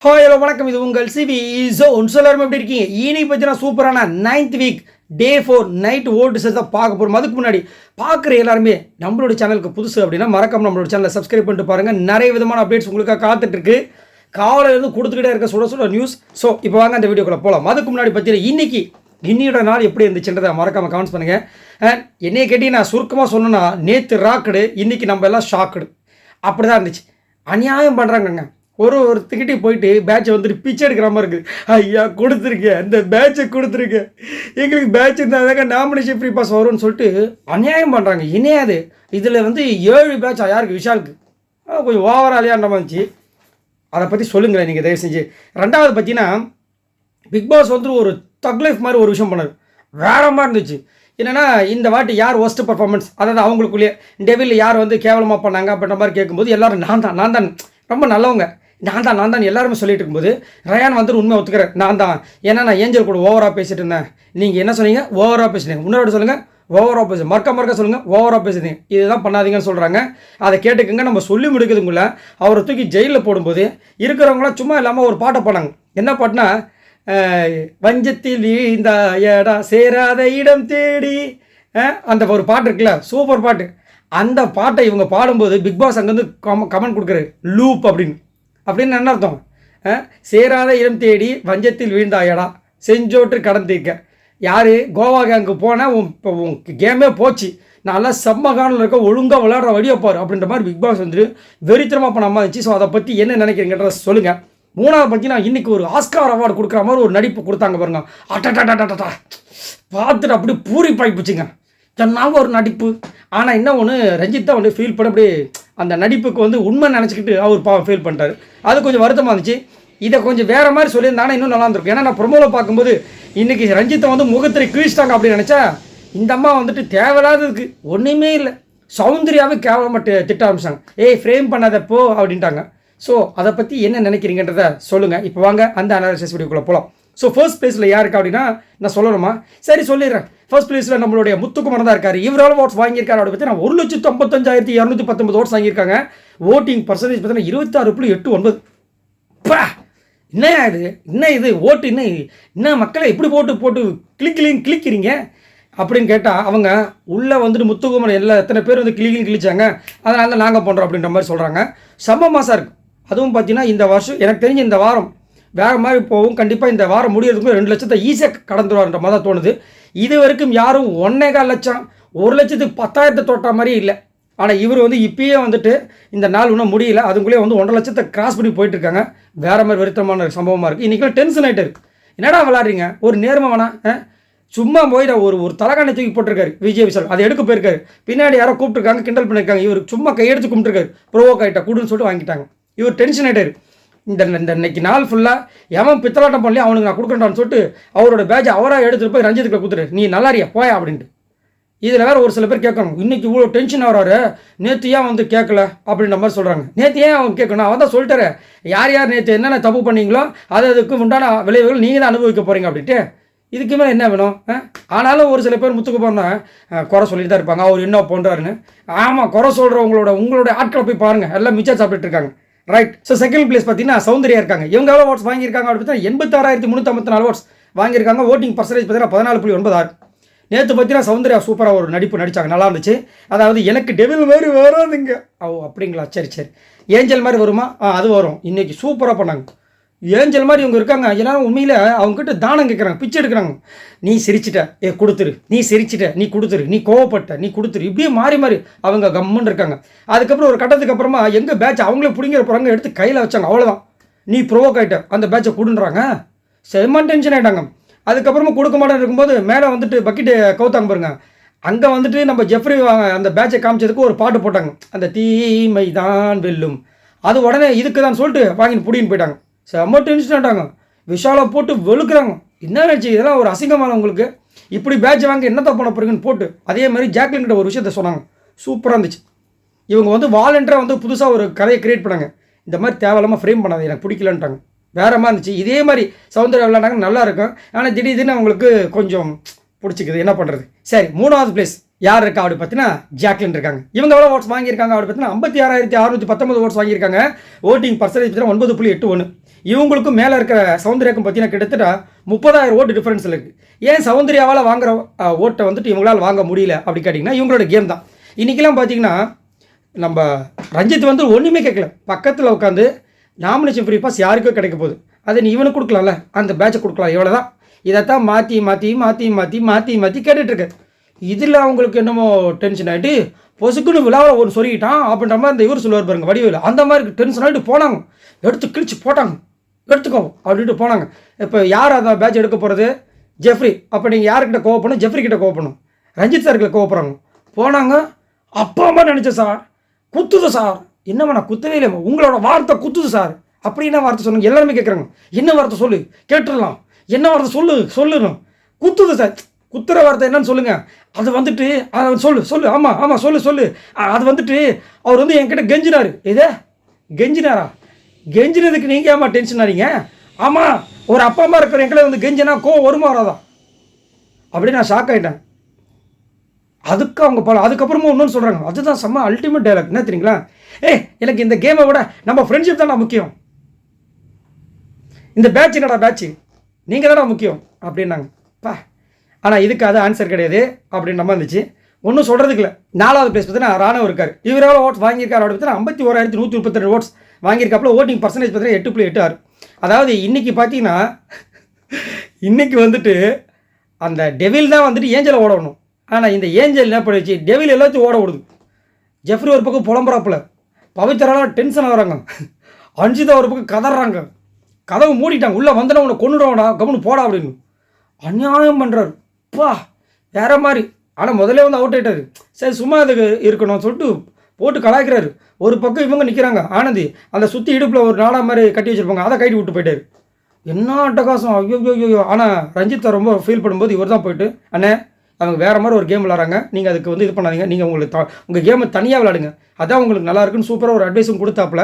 Hi hello வணக்கம். இது உங்கள் சிவி ஜோன். எல்லாரும் எப்படி இருக்கீங்க? இன்னைக்கு பார்த்தீங்கன்னா சூப்பரான 9th week day 4 night old chess தான் பார்க்க போகிறோம். அதுக்கு முன்னாடி பார்க்குற எல்லாருமே நம்மளோட சேனலுக்கு புதுசு அப்படின்னா மறக்காம நம்மளோட சேனலை சப்ஸ்கிரைப் பண்ணிட்டு பாருங்கள். நிறைய விதமான அப்டேட்ஸ் உங்களுக்காக காத்துட்ருக்கு. காலையிலேருந்து கொடுத்துக்கிட்டே இருக்க சுட நியூஸ். ஸோ இப்போ வாங்க அந்த வீடியோக்குள்ளே போகலாம். அதுக்கு முன்னாடி பார்த்தீங்கன்னா இன்னையோட நாள் எப்படி இருந்துச்சுன்றதை மறக்காமல் கமெண்ட்ஸ் பண்ணுங்கள். என்னையை கேட்டி நான் சுருக்கமாக சொன்னேன்னா நேற்று ராக்கடு, இன்றைக்கி நம்ம எல்லாம் ஷாக்குடு. அப்படி தான் இருந்துச்சு. அநியாயம் பண்ணுறாங்கங்க. ஒருத்திக்கிட்டே போயிட்டு பேட்சை வந்துட்டு பிச்சை எடுக்கிற மாதிரி இருக்குது. ஐயா கொடுத்துருக்கேன், அந்த பேட்சை கொடுத்துருக்கேன், எங்களுக்கு பேட்ச் இருந்தால் தாங்க நாமினேஷன் ஃப்ரீ பாஸ் வரும்னு சொல்லிட்டு அநியாயம் பண்ணுறாங்க. இணையாது இதில் வந்து 7 பேட்சா யாருக்கு? விஷாலுக்கு. கொஞ்சம் ஓவராக அலையாண்ட இருந்துச்சு. அதை பற்றி சொல்லுங்களேன் நீங்கள் தயவு செஞ்சு. ரெண்டாவது பார்த்தீங்கன்னா பிக் பாஸ் வந்து ஒரு தக் லைஃப் மாதிரி ஒரு விஷயம் பண்ணார். வேற மாதிரி இருந்துச்சு. என்னென்னா இந்த வாட்டி யார் ஒஸ்ட் பர்ஃபார்மன்ஸ், அதாவது அவங்களுக்குள்ளேயே டெவில் யார் வந்து கேவலமாக பண்ணாங்க அப்படின்ற மாதிரி கேட்கும்போது எல்லோரும் நான் தான் ரொம்ப நல்லவங்க, நான் தான் எல்லாருமே சொல்லிட்டு இருக்கும்போது ரயான் வந்து உண்மை ஒத்துக்கிறேன், நான் தான். ஏன்னா நான் ஏஞ்சல் கூட ஓவராக பேசிட்டு இருந்தேன். நீங்கள் என்ன சொன்னீங்க? ஓவராக பேசுனீங்க. முன்னாடி சொல்லுங்கள் ஓவராக பேசு, மறக்க சொல்லுங்கள் ஓவராக பேசுறீங்க, இதுதான் பண்ணாதீங்கன்னு சொல்கிறாங்க. அதை கேட்டுக்கங்க. நம்ம சொல்லி முடிக்கிறதுக்குள்ள அவரை தூக்கி ஜெயிலில் போடும்போது இருக்கிறவங்களாம் சும்மா இல்லாமல் ஒரு பாட்டை பாடாங்க. என்ன பாட்டுனா, வஞ்சத்தில் இந்த ஏடா சேராத இடம் தேடி, அந்த ஒரு பாட்டு இருக்குல்ல, சூப்பர் பாட்டு. அந்த பாட்டை இவங்க பாடும்போது பிக் பாஸ் அங்கேருந்து கமெண்ட் கொடுக்குறாரு, லூப் அப்படின்னு என்ன அர்த்தம்? சேராத இடம் தேடி வஞ்சத்தில் வீழ்ந்தாயடா செஞ்சோட்டு கடன் தீர்க்க. யார்? கோவா கேங்கு போனால் உன் கேமே போச்சு, நல்லா செம்ம கானில் இருக்க, ஒழுங்காக விளையாடுற வழியை பாரு அப்படின்ற மாதிரி பிக் பாஸ் வந்துட்டு வெறித்தனமாக பண்ண மாதிரி இருந்துச்சு. ஸோ அதை பற்றி என்ன நினைக்கிறீங்கன்றத சொல்லுங்கள். மூணாவது பார்த்தீங்கன்னா இன்றைக்கி ஒரு ஆஸ்கார் அவார்டு கொடுக்குற மாதிரி ஒரு நடிப்பு கொடுத்தாங்க பாருங்க. அட்டா பார்த்துட்டு அப்படி பூரிப்பாகி போச்சுங்க. சொன்னாங்க ஒரு நடிப்பு. ஆனால் என்ன ஒன்று, ரஞ்சித் தான் வந்து ஃபீல் பண்ண அப்படியே அந்த நடிப்புக்கு வந்து உண்மை நினச்சிக்கிட்டு அவர் ஃபீல் பண்ணிட்டார். அது கொஞ்சம் வருத்தமாக இருந்துச்சு. இதை கொஞ்சம் வேறு மாதிரி சொல்லியிருந்தாங்கன்னா இன்னும் நல்லா இருந்திருக்கும். ஏன்னா நான் ப்ரொமோவில் பார்க்கும்போது இன்றைக்கி ரஞ்சித்தை வந்து முகத்திரை கிழிச்சிட்டாங்க அப்படின்னு நினச்சா, இந்த அம்மா வந்துட்டு தேவையில்லாததுக்கு ஒன்றுமே இல்லை, சௌந்தர்யாவே கேவலமாக திட்ட ஆரம்பிச்சாங்க. ஃப்ரேம் பண்ணாதப்போ அப்படின்ட்டாங்க. ஸோ அதை பற்றி என்ன நினைக்கிறீங்கன்றத சொல்லுங்கள். இப்போ வாங்க அந்த அனாலிசிஸ் வீடியோக்குள்ளே போகலாம். ஸோ ஃபர்ஸ்ட் பிளேஸில் யாருக்கு அப்படின்னா நான் சொல்லணுமா? சரி சொல்லிடுறேன். ஃபர்ஸ்ட் பிளேஸில் நம்மளுடைய முத்துக்குமார் தான் இருக்கார். இவரால் ஓட்ஸ் வாங்கியிருக்காரு அப்படி பற்றி நான் 1,55,219 ஓட்ஸ் வாங்கியிருக்காங்க. ஓட்டிங் பர்சன்டேஜ் பார்த்தீங்கன்னா 26.89. என்ன இது ஓட்டு என்ன மக்களை எப்படி போட்டு கிளிக்கிறீங்க அப்படின்னு கேட்டால் அவங்க உள்ளே வந்துட்டு முத்துக்குமார் எத்தனை பேர் வந்து கிழிச்சாங்க, அதனால தான் நாங்கள் பண்ணுறோம் அப்படின்ற மாதிரி சொல்கிறாங்க. செம்ம மாதம் இருக்குது. அதுவும் பார்த்தீங்கன்னா இந்த வருஷம் எனக்கு தெரிஞ்ச இந்த வாரம் வேறு மாதிரி போகும். கண்டிப்பாக இந்த வாரம் முடியறதுக்கும் 2 லட்சத்தை ஈஸியாக கடந்துருவார்ன்ற மாதிரி தான் தோணுது. இது வரைக்கும் யாரும் 1.25 லட்சம் 1,10,000 தொட்ட மாதிரியே இல்லை. ஆனால் இவர் வந்து இப்பயே வந்துட்டு இந்த நாள் இன்னும் முடியல, அதுக்குள்ளேயே வந்து 1.5 லட்சத்தை கிராஸ் பண்ணி போயிட்டுருக்காங்க. வேறு மாதிரி வருத்தமான சம்பவமாக இருக்குது. இன்றைக்கெலாம் டென்ஷன் ஆகிட்டு இருக்குது. என்னடா விளாட்றீங்க? ஒரு நேர்மை வேணாம். சும்மா போயிட ஒரு தலைகாணி தூக்கி போட்டிருக்காரு விஜய் விஷால், அதை எடுக்க போயிருக்காரு. பின்னாடி யாரோ கூப்பிட்டுருக்காங்க, கிண்டல் பண்ணியிருக்காங்க. இவர் சும்மா கையெடுத்து கும்பிட்டுருக்காரு. ப்ரோவோக் ஆகிட்டா கூடுன்னு சொல்லிட்டு வாங்கிட்டாங்க. இவர் டென்ஷன் ஆகிட்டார். இந்த இன்னைக்கு நாள் ஃபுல்லாக எவன் பித்தலாட்டம் பண்ணலையே அவனுக்கு நான் கொடுக்குறேன்டான்னு சொல்லிட்டு அவரோட பேட்சை அவராக எடுத்துகிட்டு போய் ரஞ்சித்துக்கு கொடுத்துரு, நீ நல்லாரியா போயா அப்படின்ட்டு. இதில் வேறு ஒரு சில பேர் கேட்கணும், இன்றைக்கி இவ்வளோ டென்ஷன் ஆகிறாரு, நேற்று ஏன் வந்து கேட்கல அப்படின்ற மாதிரி சொல்கிறாங்க. நேற்று ஏன் அவன் கேட்கணும்? அவன் தான் சொல்லிட்டாரு, யார் நேற்று என்னென்ன தப்பு பண்ணீங்களோ அதுக்கு உண்டான விளைவுகள் நீங்கள் தான் அனுபவிக்க போகிறீங்க அப்படின்ட்டு. இதுக்கு மேலே என்ன வேணும்? ஆனாலும் ஒரு சில பேர் முத்துக்கு போனால் குறை சொல்லிட்டு தான் இருப்பாங்க, அவர் என்ன பண்ணுறாருன்னு. ஆமாம், குறை சொல்கிறவங்களோட உங்களுடைய ஆட்களை போய் பாருங்கள், எல்லாம் மிச்சம் சாப்பிட்டுட்டு இருக்காங்க. ரைட். ஸோ செகண்ட் பிளேஸ் பார்த்தீங்கன்னா சௌந்தர்யா இருக்காங்க. இவங்க எவ்வளோ ஓட்ஸ் வாங்கியிருக்காங்க அப்படின்னு பார்த்தீங்கன்னா 86,354 ஓட்ஸ் வாங்கியிருக்காங்க. ஓட்டிங் பர்சன்டேஜ் பார்த்தீங்கன்னா 14.96. நேற்று பார்த்தீங்கன்னா சௌந்தர்யா சூப்பராக ஒரு நடிப்பு நடித்தாங்க, நல்லா இருந்துச்சு. அதாவது எனக்கு டெவில் மாதிரி வராதுங்க. அப்படிங்களா? சரி. ஏஞ்சல் மாதிரி வருமா? அது வரும். இன்றைக்கி சூப்பராக பண்ணாங்க. ஏஞ்சல் மாதிரி இவங்க இருக்காங்க. எல்லாரும் உண்மையில் அவங்ககிட்ட தானம் கேட்குறாங்க, பிச்சை எடுக்கிறாங்க. நீ சிரிச்சிட்ட, கொடுத்துரு, நீ சிரிச்சிட்ட, நீ கொடுத்துரு, நீ கோவப்பட்ட, நீ கொடுத்துரு, இப்படியே மாறி அவங்க கம்முன்னு இருக்காங்க. அதுக்கப்புறம் ஒரு கட்டத்துக்கு அப்புறமா எங்கள் பேட்ச் அவங்களே பிடிங்கிற போகிறாங்க, எடுத்து கையில் வச்சாங்க. அவ்வளோதான், நீ ப்ரோவோக் ஆகிட்ட, அந்த பேட்சை கொடுன்றாங்க. செம்ம டென்ஷன் ஆகிட்டாங்க. அதுக்கப்புறமா கொடுக்க மாட்டேன்னு இருக்கும்போது மேலே வந்துட்டு பக்கெட்டு கவுத்தாங்க பாருங்க. அங்கே வந்துட்டு நம்ம ஜெஃப்ரி அந்த பேட்சை காமிச்சதுக்கு ஒரு பாட்டு போட்டாங்க, அந்த தீமை தான் வெல்லும். அது உடனே இதுக்கு தான் சொல்லிட்டு வாங்கிட்டு பிடின்னு போயிட்டாங்க. செம்ம டென்ஷன் ஆகிட்டாங்க. விஷாலை போட்டு வெளுக்குறாங்க. என்ன நினச்சி இதெல்லாம் ஒரு அசிங்கமான உங்களுக்கு, இப்படி பேட்ச் வாங்க என்னத்தான் பண்ண போகிறீங்கன்னு போட்டு. அதே மாதிரி ஜாக்லின் கிட்ட ஒரு விஷயத்த சொன்னாங்க, சூப்பராக இருந்துச்சு. இவங்க வந்து வாலண்டராக வந்து புதுசாக ஒரு கதையை கிரியேட் பண்ணாங்க. இந்த மாதிரி தேவையில்லாமல் ஃப்ரேம் பண்ணாது, எனக்கு பிடிக்கலன்ட்டாங்க. வேறு மாதிரி இருந்துச்சு. இதே மாதிரி சௌந்தர்யா விளையாண்டாங்க, நல்லா இருக்கும். ஆனால் திடீர்னு அவங்களுக்கு கொஞ்சம் பிடிச்சிக்குது, என்ன பண்ணுறது. சரி, மூணாவது பிளேஸ் யார் இருக்கா அப்படி பார்த்தீங்கன்னா ஜாக்லின் இருக்காங்க. இவங்க எவ்வளோ ஓட்ஸ் வாங்கியிருக்காங்க அப்படி பார்த்தீங்கன்னா 56,619 ஓட்ஸ் வாங்கியிருக்காங்க. ஓட்டிங் பர்சன்டேஜ் பார்த்தீங்கன்னா 9.81. இவங்களுக்கும் மேலே இருக்கிற சௌந்தர்யாக்கும் பார்த்தீங்கன்னா கிட்டத்தட்ட 30,000 ஓட்டு டிஃபரன்ஸில் இருக்குது. ஏன் சௌந்தர்யாவால் வாங்குற ஓட்டை வந்துட்டு இவங்களால் வாங்க முடியல அப்படி கேட்டிங்கன்னா இவங்களோட கேம் தான். இன்றைக்கெல்லாம் பார்த்தீங்கன்னா நம்ம ரஞ்சித் வந்து ஒன்றுமே கேட்கல, பக்கத்தில் உட்காந்து நாமினேஷன் ஃப்ரீ பாஸ் யாருக்கோ கிடைக்க போகுது, அதை நீ இவனுக்கு கொடுக்கலாம்ல, அந்த பேட்சை கொடுக்கலாம், இவ்வளோ தான். இதைத்தான் மாற்றி மாற்றி மாற்றி மாற்றி மாற்றி மாற்றி கேட்டுட்ருக்கு. இதில் அவங்களுக்கு என்னமோ டென்ஷன் ஆகிட்டு பொசுக்குன்னு விழாவில் ஒரு சொல்லிக்கிட்டான் அப்படின்ற மாதிரி அந்த இவர் சொல்லுவார் பாருங்க வடிவில், அந்த மாதிரி டென்ஷன் ஆகிட்டு போனாங்க, எடுத்து கிழிச்சு போட்டாங்க, எடுத்துக்கோ அப்படின்ட்டு போனாங்க. இப்போ யார் அந்த பேட்ச் எடுக்க போகிறது? ஜெஃப்ரி. அப்போ நீங்கள் யார்கிட்ட கோவப்படணும்? ஜெஃப்ரி கிட்ட கோவப்படணும், ரஞ்சித் சார்கிட்ட கோவப்படுறாங்க. போனாங்க, அப்பா அம்மா நினச்சேன் சார், குத்துது சார். என்னம்மா நான் குத்தவே இல்லை, உங்களோட வார்த்தை குத்துது சார். அப்படி என்ன வார்த்தை சொன்னாங்க? எல்லாருமே கேட்குறாங்க, என்ன வார்த்தை சொல்லு, கேட்டுடலாம், என்ன வார்த்தை சொல்லணும். குத்துது சார், குத்துற வார்த்தை என்னன்னு சொல்லுங்கள். அது வந்துட்டு அதை சொல்லு ஆமாம் சொல்லு. அது வந்துட்டு அவர் வந்து என்கிட்ட கெஞ்சினார். இதே கெஞ்சினாரா? கெஞ்சினதுக்கு நீங்கள் ஏமா டென்ஷன் ஆறீங்க? ஆமாம், ஒரு அப்பா அம்மா இருக்கிற எங்களை வந்து கெஞ்சினா கோவம் வருமா வராதா? அப்படி நான் ஷாக் ஆகிட்டேன். அதுக்கு அவங்க அதுக்கப்புறமா இன்னொன்று சொல்கிறாங்க, அதுதான் செம்ம அல்டிமேட் டைலாக். என்ன தெரியுங்களா? எனக்கு இந்த கேமை விட நம்ம ஃப்ரெண்ட்ஷிப் தானே முக்கியம், இந்த பேட்ச் என்னடா பேட்ச், நீங்கள் தானே முக்கியம் அப்படின்னாங்க. ஆனால் இதுக்கு அது ஆன்சர் கிடையாது அப்படின்னு நம்ம இருந்துச்சு. ஒன்றும் சொல்கிறதுக்கு இல்லை. 4வது பிளேஸ் பார்த்தீங்கன்னா ராணுவ இருக்கார். இவர் எவ்வளோ ஓட்ஸ் வாங்கியிருக்காரு அப்படி பார்த்தீங்கன்னா 51,132 ஓட்ஸ் வாங்கியிருக்காப்புல. ஓட்டிங் பர்சன்டேஜ் பார்த்தீங்கன்னா 8.86. அதாவது இன்றைக்கி பார்த்தீங்கன்னா இன்றைக்கி வந்துட்டு அந்த டெவில் தான் வந்துட்டு ஏஞ்சலை ஓட விடணும். ஆனால் இந்த ஏஞ்சல் என்ன பண்ணிச்சு, டெவில் எல்லாத்தையும் ஓட விடுது. ஜெஃப்ரி ஒரு பக்கம் புலம்புறாப்புல, பவித்ராலாம் டென்ஷன் ஆகிறாங்க, அன்ஷிதா ஒரு பக்கம் கதறாங்க, கதவு மூடிட்டாங்க, உள்ளே வந்தனா உன்னை கொண்டுடுவாடா கவனு போடா அப்படின்னு அநியாயம் பண்ணுறாரு. வேற மாதிரி. ஆனால் முதல்ல வந்து அவுட் ஆகிட்டாரு. சரி சும்மா அதுக்கு இருக்கணும்னு சொல்லிட்டு போட்டு கலாய்க்கிறாரு. ஒரு பக்கம் இவங்க நிற்கிறாங்க, ஆனந்தி அந்த சுற்றி இடுப்பில் ஒரு நாடா மாதிரி கட்டி வச்சுருப்பாங்க, அதை கட்டி விட்டு போயிட்டாரு. என்ன அட்டகாசம், ஐயோ. ஆனால் ரஞ்சித்தை ரொம்ப ஃபீல் பண்ணும்போது இவர் தான் போயிட்டு, அண்ணே அவங்க வேறு மாதிரி ஒரு கேம் விளாட்றாங்க, நீங்கள் அதுக்கு வந்து இது பண்ணாதீங்க, நீங்கள் உங்களுக்கு உங்கள் கேமை தனியாக விளாடுங்க, அதான் உங்களுக்கு நல்லா இருக்குன்னு சூப்பராக ஒரு அட்வைஸும் கொடுத்தாப்புல.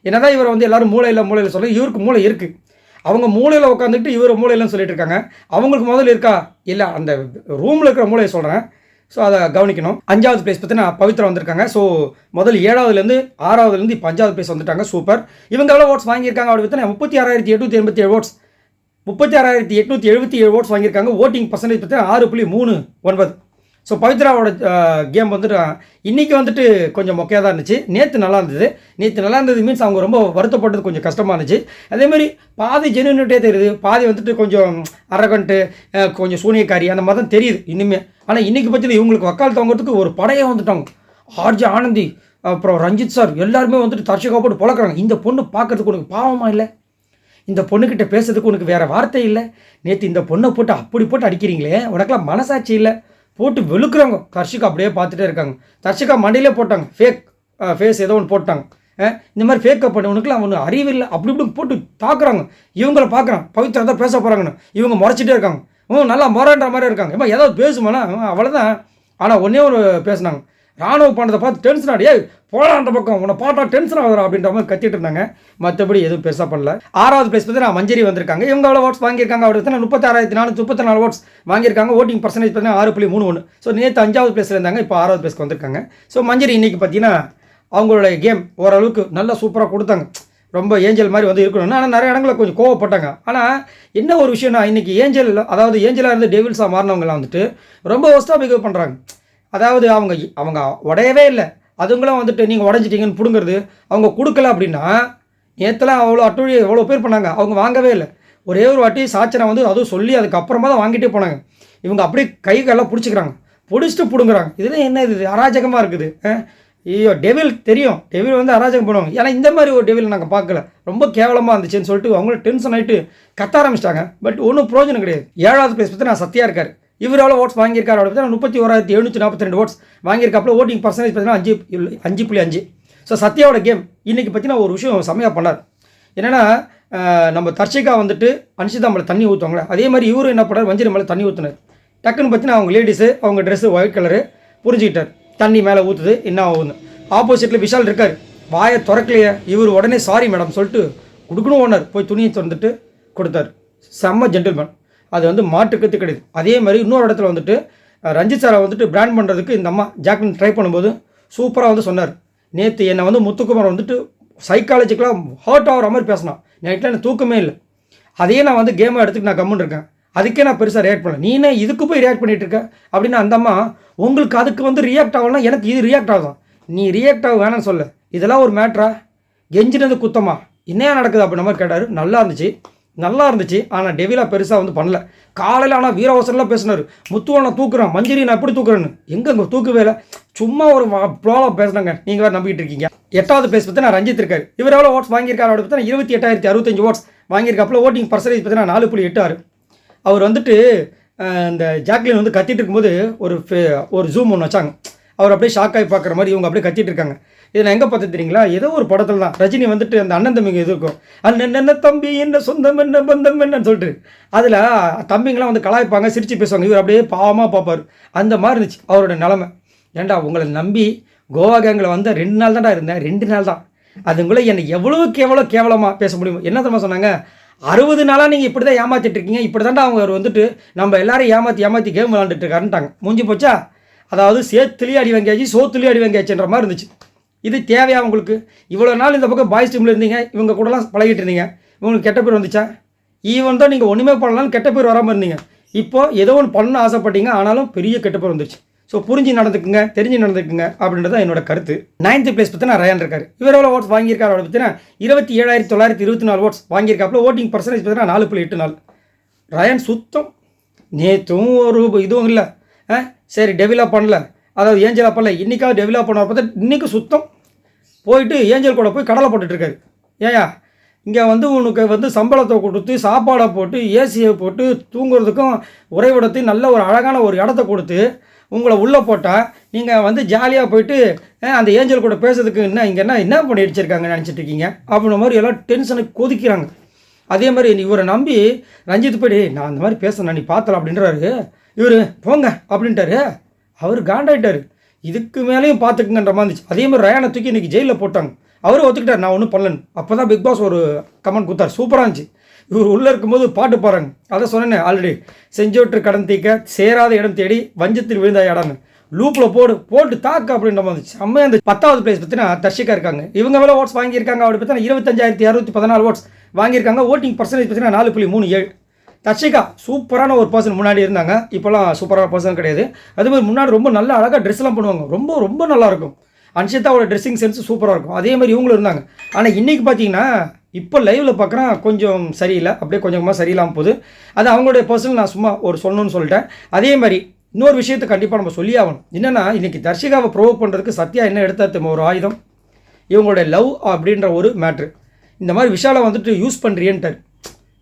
என்னதான் இவரை வந்து எல்லோரும் மூளையில் சொல்ல, இவருக்கு மூளை இருக்குது. அவங்க மூளையில் உட்காந்துட்டு இவர் மூளையிலன்னு சொல்லிட்டு இருக்காங்க. அவங்களுக்கு முதல்ல இருக்கா இல்லை, அந்த ரூமில் இருக்கிற மூளையை சொல்கிறேன். ஸோ அதை கவனிக்கணும். 5வது பிளேஸ் பார்த்தீங்கன்னா பவித்ரா வந்திருக்காங்க. ஸோ முதல் 7வதுலேருந்து 6வதுலேருந்து இப்போ 5வது பிளேஸ் வந்துட்டாங்க. சூப்பர். இவங்க எவ்வளோ ஓட்ஸ் வாங்கியிருக்காங்க அப்படி பார்த்தீங்கன்னா 36,887 ஓட்ஸ், 36,877 ஓட்ஸ் வாங்கியிருக்காங்க. ஓட்டிங் பர்சன்டேஜ் பார்த்தீங்கன்னா 6.39. ஸோ பவித்ராவோட கேம் வந்துட்டு இன்றைக்கி வந்துட்டு கொஞ்சம் மொக்கையாக தான் இருந்துச்சு. நேற்று நல்லா இருந்தது மீன்ஸ் அவங்க ரொம்ப வருத்தப்பட்டது கொஞ்சம் கஷ்டமாக இருந்துச்சு. அதேமாதிரி பாதி ஜெனுவினிட்டே தெரியுது, பாதி வந்துட்டு கொஞ்சம் அரகண்ட்டு, கொஞ்சம் சூனியக்காரி அந்த மாதிரி தான் தெரியுது இன்னுமே. ஆனால் இன்றைக்கி பட்சத்தில் இவங்களுக்கு வக்கால் தவங்கிறதுக்கு ஒரு படையே வந்துட்டாங்க. ஆர்ஜே ஆனந்தி, அப்புறம் ரஞ்சித் சார் எல்லாருமே வந்துட்டு தர்ஷகா போட்டு பொழக்கிறாங்க. இந்த பொண்ணு பார்க்கறதுக்கு உனக்கு பாவமாக இல்லை? இந்த பொண்ணுக்கிட்ட பேசுறதுக்கு உனக்கு வேறு வார்த்தை இல்லை? நேற்று இந்த பொண்ணை போட்டு அப்படி போட்டு அடிக்கிறீங்களே, உனக்கெல்லாம் மனசாட்சி இல்லை? போட்டு வெளுக்குறாங்க. தர்ஷிகா அப்படியே பார்த்துட்டே இருக்காங்க. தர்ஷிகா மண்டையிலே போட்டாங்க ஃபேக் ஃபேஸ் ஏதோ ஒன்று போட்டாங்க. இந்த மாதிரி ஃபேக்கப் பண்ணவனுக்குலாம் ஒன்று அறிவில்லை அப்படி இப்படி போட்டு தாக்குறாங்க. இவங்கள பார்க்குறான், பவித்ரா தான் பேச போகிறாங்கன்னு இவங்க முறைச்சிட்டே இருக்காங்க. நல்லா முறைன்ற மாதிரி இருக்காங்க. ஏமா ஏதாவது பேசுமானா அவ்வளோதான். ஆனால் ஒன்றே ஒரு பேசுனாங்க, ராணுவ பண்ணதை பார்த்து டென்ஷன் ஆடி, போகலாம் அந்த பக்கம், உன்னை பார்த்தா டென்ஷன் ஆகுறா அப்படின்ற மாதிரி கத்திட்டு இருந்தாங்க. மற்றபடி எதுவும் பெருசாக பண்ணல. 6வது பிளேஸ் பார்த்தீங்கன்னா மஞ்சரி வந்திருக்காங்க. இவங்க எவ்வளோ ஓட்ஸ் வாங்கியிருக்காங்க அப்படி பார்த்தீங்கன்னா 36,434 ஓட்ஸ் வாங்கியிருக்காங்க. ஓட்டிங் பர்சன்டேஜ் பார்த்தீங்கன்னா 6.31. ஸோ நேற்று 5வது பிளேஸில் இருந்தாங்க, இப்போ 6வது பிளேஸ்க்கு வந்திருக்காங்க. ஸோ மஞ்சரி இன்றைக்கி பார்த்தீங்கன்னா அவங்களுடைய கேம் ஓரளவுக்கு நல்லா சூப்பராக கொடுத்தாங்க. ரொம்ப ஏஞ்சல் மாதிரி வந்து இருக்கணும்னு. ஆனால் நிறைய இடங்களில் கொஞ்சம் கோவப்பட்டாங்க. ஆனால் என்ன ஒரு விஷயம்னா, இன்றைக்கி ஏஞ்சல், அதாவது ஏஞ்சலாக இருந்து டெவில்ஸாக மாறினவங்களாம் வந்துட்டு ரொம்ப ஒஸ்ட்டாக பிஹேவ் பண்ணுறாங்க. அதாவது அவங்க உடையவே இல்லை, அதுங்களும் வந்துட்டு நீங்கள் உடஞ்சிட்டிங்கன்னு பிடுங்கிறது. அவங்க கொடுக்கல அப்படின்னா, நேற்றுலாம் அவ்வளோ அட்டுழி எவ்வளோ பேர் பண்ணாங்க, அவங்க வாங்கவே இல்லை. ஒரே ஒரு வாட்டி சாச்சனை வந்து அதுவும் சொல்லி அதுக்கப்புறமா தான் வாங்கிட்டே போனாங்க. இவங்க அப்படியே கைகளெல்லாம் பிடிச்சிக்கிறாங்க, பிடிச்சிட்டு பிடுங்குறாங்க. இதெல்லாம் என்ன இது அராஜகமாக இருக்குது? ஐயோ, டெவில் தெரியும், டெவில் வந்து அராஜகம் பண்ணுவாங்க. ஏன்னா இந்த மாதிரி ஒரு டெவில் நாங்கள் பார்க்கல, ரொம்ப கேவலமாக இருந்துச்சுன்னு சொல்லிட்டு அவங்களும் டென்ஷன் ஆகிட்டு கத்த ஆரம்பிச்சிட்டாங்க. பட் ஒன்றும் பிரயோஜனம் கிடையாது. 7வது பிளேஸ் பற்றி நான் சத்தியா இருக்கார். இவர் எவ்வளோ ஓட்ஸ் வாங்கியிருக்காரு அப்படி பார்த்தீங்கன்னா 31,742 ஓட்ஸ் வாங்கியிருக்காப்புல. ஓட்டிங் பர்சன்டேஜ் பார்த்தீங்கன்னா 5.5. ஸோ சத்யாவோட கேம் இன்றைக்கி பார்த்தீங்கன்னா ஒரு விஷயம் செம்மையாக பண்ணார். என்னென்னா, நம்ம தர்ஷிகா வந்துட்டு அன்ஷிதா மேலே தண்ணி ஊற்றுவாங்களே, அதே மாதிரி இவரும் என்ன பண்ணார், மஞ்சரி மேலே தண்ணி ஊற்றுனார். டக்குன்னு பார்த்தீங்கன்னா அவங்க லேடிஸு, அவங்க ட்ரெஸ்ஸு ஒயிட் கலரு புரிஞ்சுக்கிட்டார். தண்ணி மேலே ஊற்றுது என்ன ஆகுது. ஆப்போசிட்டில் விஷால் இருக்கார், வாயை திறக்கலையே. இவர் உடனே சாரி மேடம் சொல்லிட்டு கொடுக்கணும் ஓனர் போய் துணியை திறந்துட்டு கொடுத்தார். செம்ம ஜென்டில்மேன், அது வந்து மாற்றுக்கத்து கிடையாது. அதே மாதிரி இன்னொரு இடத்துல வந்துட்டு ரஞ்சித் சாரை வந்துட்டு பிராண்ட் பண்ணுறதுக்கு இந்த அம்மா ஜாக்லின் ட்ரை பண்ணும்போது சூப்பராக வந்து சொன்னார். நேற்று என்னை வந்து முத்துக்குமார் வந்துட்டு சைக்காலஜிக்கலாக ஹர்ட் ஆகிற மாதிரி பேசினான். நைட்டில் எனக்கு தூக்கமே இல்லை. அதையே நான் வந்து கேமை எடுத்துட்டு நான் கம்முன்னு இருக்கேன். அதுக்கே நான் பெருசாக ரியாக்ட் பண்ணல. நீனே இதுக்கு போய் ரியாக்ட் பண்ணிகிட்டு இருக்க அப்படின்னு அந்த அம்மா, உங்களுக்கு அதுக்கு வந்து ரியாக்ட் ஆகலாம், எனக்கு இது ரியாக்ட் ஆகும். நீ ரியாக்ட் ஆக வேணாம்னு சொல்ல, இதெல்லாம் ஒரு மேட்ரா? கெஞ்சினது குத்தமா? என்னையா நடக்குது அப்படின்ற மாதிரி கேட்டார். நல்லா இருந்துச்சு. ஆனால் டெவிலா பெருசாக வந்து பண்ணல. காலையில் ஆனால் வீரவசரெலாம் பேசினார். முத்துவை நான் தூக்குறேன், மஞ்சரி நான் எப்படி தூக்குறேன்னு. எங்கே தூக்கவே இல்லை, சும்மா ஒரு ப்ளாவாக பேசுனாங்க. நீங்கள் வேறு நம்பிக்கிட்டு இருக்கீங்க. 8வது பேஸ் பற்றி நான் ரஞ்சித் இருக்காரு. இவர் எவ்வளோ ஓட்ஸ் வாங்கியிருக்காரு அப்படி பார்த்தா 28,065 ஓட்ஸ் வாங்கியிருக்காப்புல. ஓட்டிங் பர்சன்டேஜ் பார்த்தீங்கன்னா 4.86. அவர் வந்துட்டு இந்த ஜாக்லின் வந்து கத்திட்டு இருக்கும்போது ஒரு ஜூம் ஒன்று வச்சாங்க. அவர் அப்படியே ஷாக் ஆகி பார்க்குற மாதிரி இவங்க அப்படியே கத்திட்டு இருக்காங்க. இதை நான் எங்கே பார்த்து தெரியுங்களா? ஏதோ ஒரு படத்தில் தான் ரஜினி வந்துட்டு அந்த அண்ணன் தம்பிங்க இது இருக்கும், அண்ணன் என்ன தம்பி என்ன சொந்தம் என்ன பந்தம் என்னன்னு சொல்லிட்டு அதில் தம்பிங்களாம் வந்து கலாய்ப்பாங்க, சிரித்து பேசுவாங்க. இவர் அப்படியே பாவமாக பார்ப்பார். அந்த மாதிரி இருந்துச்சு அவரோட நிலமை. ஏண்டா உங்களை நம்பி கோவா கேங்கில் வந்து 2 நாள் தான்டா இருந்தேன், 2 நாள் தான். அதுக்குள்ளே என்னை எவ்வளோ கேவலமாக பேச முடியும்? என்ன தெரியுமா சொன்னாங்க? 60 நாளாக நீங்கள் இப்படி தான் ஏமாற்றிட்டு இருக்கீங்க, இப்படி தாண்டா அவங்க வந்துட்டு நம்ம எல்லாரும் ஏமாற்றி கேம் விளாண்டுட்டு இருக்காருன்ட்டாங்க. முடிஞ்சு போச்சா? அதாவது சேத்துலேயே அடி வாங்கியாச்சு, சோத்துலேயே அடி வாங்கியாச்சுன்ற மாதிரி இருந்துச்சு. இது தேவையா உங்களுக்கு? இவ்வளோ நாள் இந்த பக்கம் பாய்ஸ் டீமில் இருந்தீங்க, இவங்க கூடலாம் பழகிட்டு இருந்தீங்க, இவங்களுக்கு கெட்ட பேர் வந்துச்சா? ஈவன் தான் நீங்கள் ஒன்றுமே பண்ணலான்னு கெட்ட பேர் வராமல் இருந்தீங்க. இப்போது ஏதோ ஒன்று பண்ண ஆசைப்பட்டீங்க, ஆனாலும் பெரிய கெட்ட பேர் வந்துருச்சு. ஸோ புரிஞ்சு நடந்துக்குங்க, தெரிஞ்சு நடந்துக்குங்க அப்படின்றது தான் என்னோட கருத்து. 9th பிளேஸ் பற்றினா ரயான் இருக்கார். இவர் எவ்வளோ ஓட்ஸ் வாங்கியிருக்காரு அப்படி பார்த்தீங்கன்னா 27,924 ஓட்ஸ் வாங்கியிருக்காப்புல. ஓட்டிங் பர்சன்டேஜ் பார்த்தீங்கன்னா 4.84. ரயான் சுத்தம். நேற்றும் ஒரு இதுவும் இல்லை, சரி டெவலப் பண்ணல, அதாவது ஏஞ்சலாக பண்ணல, இன்றைக்காவது டெவலப் பண்ண பார்த்தா இன்றைக்கி சுத்தம் போயிட்டு ஏஞ்சல் கூட போய் கடலை போட்டுட்ருக்காரு. ஏயா இங்கே வந்து உனக்கு வந்து சம்பளத்தை கொடுத்து சாப்பாடை போட்டு ஏசியை போட்டு தூங்குறதுக்கும் உறைவிடத்தையும் நல்ல ஒரு அழகான ஒரு இடத்த கொடுத்து உங்களை உள்ளே போட்டால் நீங்கள் வந்து ஜாலியாக போயிட்டு அந்த ஏஞ்சல் கூட பேசுறதுக்கு இங்கே என்ன பண்ணி அடிச்சிருக்காங்கன்னு நினச்சிட்டு இருக்கீங்க அப்படின்ற மாதிரி எல்லாம் டென்ஷனை கொதிக்கிறாங்க. அதே மாதிரி இவரை நம்பி ரஞ்சித் போய்ட்டு நான் அந்த மாதிரி பேசுகிறேன் நீ பார்த்தலாம் அப்படின்றாரு. இவர் போங்க அப்படின்ட்டாரு. அவர் காண்டாயிட்டார். இதுக்கு மேலேயும் பார்த்துக்குங்கன்ற மாதிரி இருந்துச்சு. அதே மாதிரி ரயானை தூக்கி இன்றைக்கி ஜெயிலில் போட்டாங்க. அவரும் ஒத்துக்கிட்டார் நான் ஒன்றும் பண்ணலன்னு. அப்போ தான் பிக் பாஸ் ஒரு கமெண்ட் கொடுத்தார், சூப்பராக இருந்துச்சு. இவர் உள்ளே இருக்கும்போது பாட்டு பாருங்க. அதை சொன்னேன் ஆல்ரெடி, செஞ்சோற்று கடன் தீக்க சேராத இடம் தேடி வஞ்சத்தில் விழுந்த இடம்னு லூப்பில் போட்டு தாக்கு அப்படின்ற மாதிரி இருந்துச்சு. அம்மையாக அந்த 10வது பிளேஸ் பற்றினா தர்ஷிகா இருக்காங்க. இவங்க எவ்வளோ ஓட்ஸ் வாங்கியிருக்காங்க அப்படி பார்த்தீங்கன்னா 25,614 ஓட்ஸ் வாங்கியிருக்காங்க. ஓட்டிங் பர்சன்டேஜ் பார்த்தீங்கன்னா 4.37. தர்ஷிகா சூப்பரான ஒரு பர்சன் முன்னாடி இருந்தாங்க, இப்போலாம் சூப்பரான பர்சன் கிடையாது. அதுமாதிரி முன்னாடி ரொம்ப நல்ல அழகாக ட்ரெஸ்லாம் பண்ணுவாங்க, ரொம்ப ரொம்ப நல்லாயிருக்கும். அன்ஷிதாவோட ட்ரெஸ்ஸிங் சென்ஸ் சூப்பராக இருக்கும். அதே மாதிரி இவங்களும் இருந்தாங்க. ஆனால் இன்றைக்கி பார்த்தீங்கன்னா இப்போ லைவில் பார்க்குறேன் கொஞ்சம் சரியில்லை, அப்படியே கொஞ்சமாக சரியில்லாமல் போகுது. அது அவங்களுடைய பர்சனல், நான் சும்மா ஒரு சொல்லணும்னு சொல்லிட்டேன். அதே மாதிரி இன்னொரு விஷயத்தை கண்டிப்பாக நம்ம சொல்லி ஆகணும். என்னென்னா இன்றைக்கி தர்ஷிகாவை ப்ரோவோக் பண்ணுறதுக்கு சத்யா என்ன எடுத்தாரு ஒரு ஆயுதம், இவங்களுடைய லவ் அப்படின்ற ஒரு மேட்ரு. இந்த மாதிரி விஷாலை வந்துட்டு யூஸ் பண்ணுறியன்ட்டார்.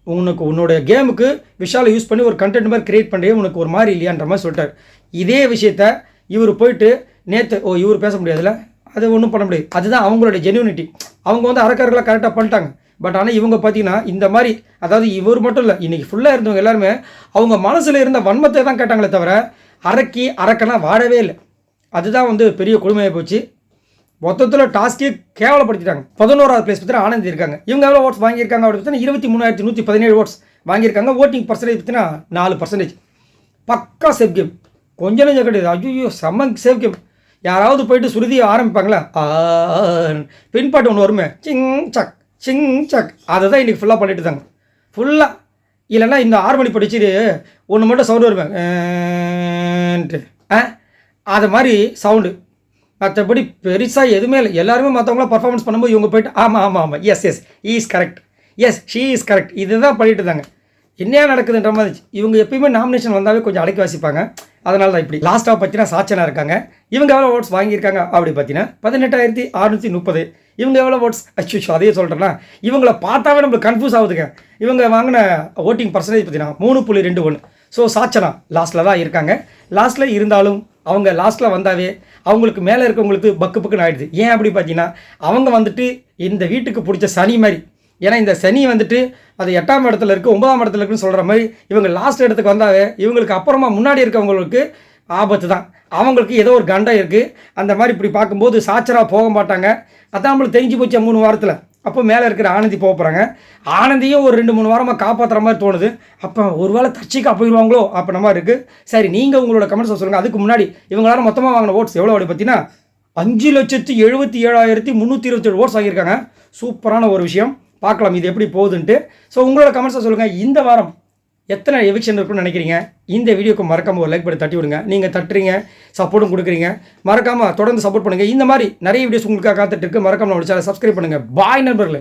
உன்னோட கேமுக்கு விஷாலை யூஸ் பண்ணி ஒரு கண்டென்ட் மாதிரி கிரியேட் பண்ணுறே உனக்கு ஒரு மாதிரி இல்லையான்ற மாதிரி சொல்லிட்டார். இதே விஷயத்த இவர் போயிட்டு நேற்று இவர் பேச முடியாதுல்ல, அது ஒன்றும் பண்ண முடியாது. அதுதான் அவங்களுடைய ஜென்யூனிட்டி. அவங்க வந்து அரக்கர்களாக கரெக்டாக பண்ணிட்டாங்க. பட் ஆனால் இவங்க பார்த்தீங்கன்னா இந்த மாதிரி, அதாவது இவர் மட்டும் இல்லை, இன்றைக்கி ஃபுல்லாக இருந்தவங்க எல்லாருமே அவங்க மனசில் இருந்த வன்மத்தை தான் கேட்டாங்களே தவிர அரக்கெல்லாம் வாழவே இல்லை. அதுதான் வந்து பெரிய கொடுமையாக போச்சு. மொத்தத்தில் டாஸ்கே கேவலப்படுத்திட்டாங்க. 11வது பிளேஸ் பற்றி ஆனந்தி இருக்காங்க. இவங்க எவ்வளோ ஓட்ஸ் வாங்கியிருக்காங்க அப்படின்னு பார்த்தீங்கன்னா 23,117 ஓட்ஸ் வாங்கியிருக்காங்க. ஓட்டிங் பர்சன்டேஜ் பார்த்தீங்கன்னா 4%. பக்கா சேஃப் கேம், கொஞ்சம் நெஞ்சம் கிடையாது. ஐயோ செம்ம சேஃப் கேம். யாராவது போயிட்டு சுருதியை ஆரம்பிப்பாங்களா, பின்பாட்டு ஒன்று வருமே, சிங் சக் அதை தான் இன்றைக்கி ஃபுல்லாக பண்ணிட்டு இருந்தாங்க. ஃபுல்லாக இல்லைன்னா இந்த 6 மணி படிச்சுட்டு ஒன்று மட்டும் சவுண்டு வருவேன் அது மாதிரி சவுண்டு. மற்றபடி பெருசாக எதுவுமே இல்லை. எல்லாருமே மற்றவங்களாம் பர்ஃபார்மன்ஸ் பண்ணும்போது இவங்க போயிட்டு ஆமாம் yes is correct, yes she is correct, இதுதான் பண்ணிட்டு இருந்தாங்க. என்ன நடக்குதுன்ற மாதிரி இவங்க எப்பயுமே நாமினேஷன் வந்தாவே கொஞ்சம் அடக்கி வாசிப்பாங்க. அதனால தான் இப்படி. லாஸ்ட்டாக பார்த்தீங்கன்னா சாச்சனா இருக்காங்க. இவங்க எவ்வளோ ஓட்ஸ் வாங்கியிருக்காங்க அப்படி பார்த்தீங்கன்னா 18,630. இவங்க எவ்வளோ ஓட்ஸ் அச்சோ அதையே சொல்கிறேன்னா இவங்களை பார்த்தாவே நம்மளுக்கு கன்ஃபியூஸ் ஆகுதுங்க. இவங்க வாங்கின ஓட்டிங் பர்சன்டேஜ் பார்த்தீங்கன்னா 3.21. ஸோ சாச்சனா லாஸ்ட்டில் தான் இருக்காங்க. லாஸ்ட்டில் இருந்தாலும் அவங்க லாஸ்ட்டில் வந்தாவே அவங்களுக்கு மேலே இருக்கவங்களுக்கு பக்குன்னு ஆகிடுது. ஏன் அப்படி பார்த்தீங்கன்னா அவங்க வந்துட்டு இந்த வீட்டுக்கு பிடிச்ச சனி மாதிரி. ஏன்னா இந்த சனி வந்துட்டு அது 8ஆம் இடத்துல இருக்குது, 9ஆம் இடத்துல இருக்குன்னு சொல்கிற மாதிரி இவங்க லாஸ்ட் இடத்துக்கு வந்தாவே இவங்களுக்கு அப்புறமா முன்னாடி இருக்கவங்களுக்கு ஆபத்து தான். அவங்களுக்கு ஏதோ ஒரு கண்டம் இருக்குது. அந்த மாதிரி இப்படி பார்க்கும்போது சாச்சராக போக மாட்டாங்க. அதான் நம்மளுக்கு தெரிஞ்சு போச்சு 3 வாரத்தில். அப்போ மேலே இருக்கிற ஆனந்தி போக போகிறாங்க. ஆனந்தியும் ஒரு 2-3 வாரமாக காப்பாற்றுற மாதிரி தோணுது. அப்போ ஒரு வேளை தர்ச்சிக்கா போயிடுவாங்களோ அப்படின்ற மாதிரி இருக்குது. சரி, நீங்கள் உங்களோட கமெண்ட்ஸை சொல்லுங்கள். அதுக்கு முன்னாடி இவங்க எல்லாரும் மொத்தமாக வாங்கின ஓட்ஸ் எவ்வளோ அப்படி பார்த்தீங்கன்னா 5,77,327 ஓட்ஸ் வாங்கியிருக்காங்க. சூப்பரான ஒரு விஷயம். பார்க்கலாம் இது எப்படி போகுதுன்ட்டு. ஸோ உங்களோட கமெண்ட்ஸை சொல்லுங்கள். இந்த வாரம் எத்தனை எவிக்ஷன் இருக்குன்னு நினைக்கிறீங்க? இந்த வீடியோக்கு மறக்காமல் ஒரு லைக் பண்ணி தட்டி விடுங்க. நீங்கள் தட்டுறீங்க, சப்போர்ட்டும் கொடுக்குறீங்க. மறக்காமல் தொடர்ந்து சப்போர்ட் பண்ணுங்கள். இந்த மாதிரி நிறைய வீடியோஸ் உங்களுக்காக காத்துட்டு இருக்கு. மறக்காமல் நம்ம சேனலை சப்ஸ்கிரைப் பண்ணுங்கள். பாய் நண்பர்களே.